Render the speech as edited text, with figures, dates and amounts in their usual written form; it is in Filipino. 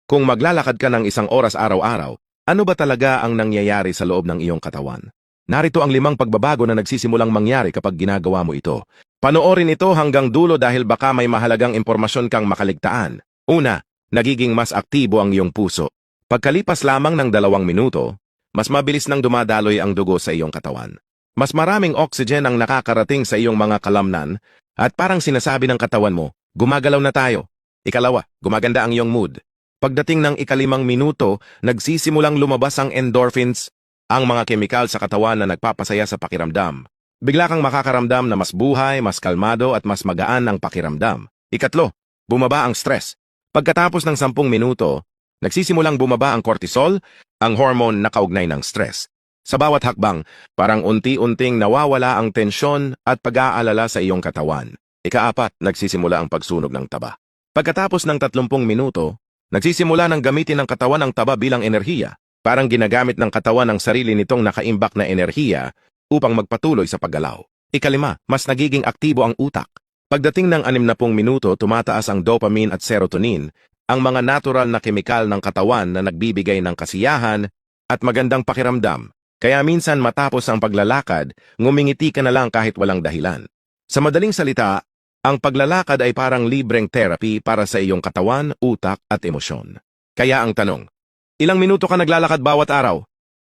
Kung maglalakad ka ng 1 oras araw-araw, ano ba talaga ang nangyayari sa loob ng iyong katawan? Narito ang 5 pagbabago na nagsisimulang mangyari kapag ginagawa mo ito. Panoorin ito hanggang dulo dahil baka may mahalagang impormasyon kang makaligtaan. Una, nagiging mas aktibo ang iyong puso. Pagkalipas lamang ng 2 minuto, mas mabilis nang dumadaloy ang dugo sa iyong katawan. Mas maraming oxygen ang nakakarating sa iyong mga kalamnan at parang sinasabi ng katawan mo, gumagalaw na tayo. Ikalawa, gumaganda ang iyong mood. Pagdating ng 5 minuto, nagsisimulang lumabas ang endorphins, ang mga kemikal sa katawan na nagpapasaya sa pakiramdam. Bigla kang makakaramdam na mas buhay, mas kalmado at mas magaan ang pakiramdam. Ikatlo, bumaba ang stress. Pagkatapos ng 10 minuto, nagsisimulang bumaba ang cortisol, ang hormone na kaugnay ng stress. Sa bawat hakbang, parang unti-unting nawawala ang tensyon at pag-aalala sa iyong katawan. Ika-4, nagsisimula ang pagsunog ng taba. Pagkatapos ng 30 minuto, nagsisimula ng gamitin ng katawan ang taba bilang enerhiya. Parang ginagamit ng katawan ang sarili nitong nakaimbak na enerhiya upang magpatuloy sa paggalaw. Ika-5, mas nagiging aktibo ang utak. Pagdating ng 60 minuto, tumataas ang dopamine at serotonin, ang mga natural na kemikal ng katawan na nagbibigay ng kasiyahan at magandang pakiramdam. Kaya minsan matapos ang paglalakad, ngumingiti ka na lang kahit walang dahilan. Sa madaling salita, ang paglalakad ay parang libreng therapy para sa iyong katawan, utak at emosyon. Kaya ang tanong, ilang minuto ka naglalakad bawat araw?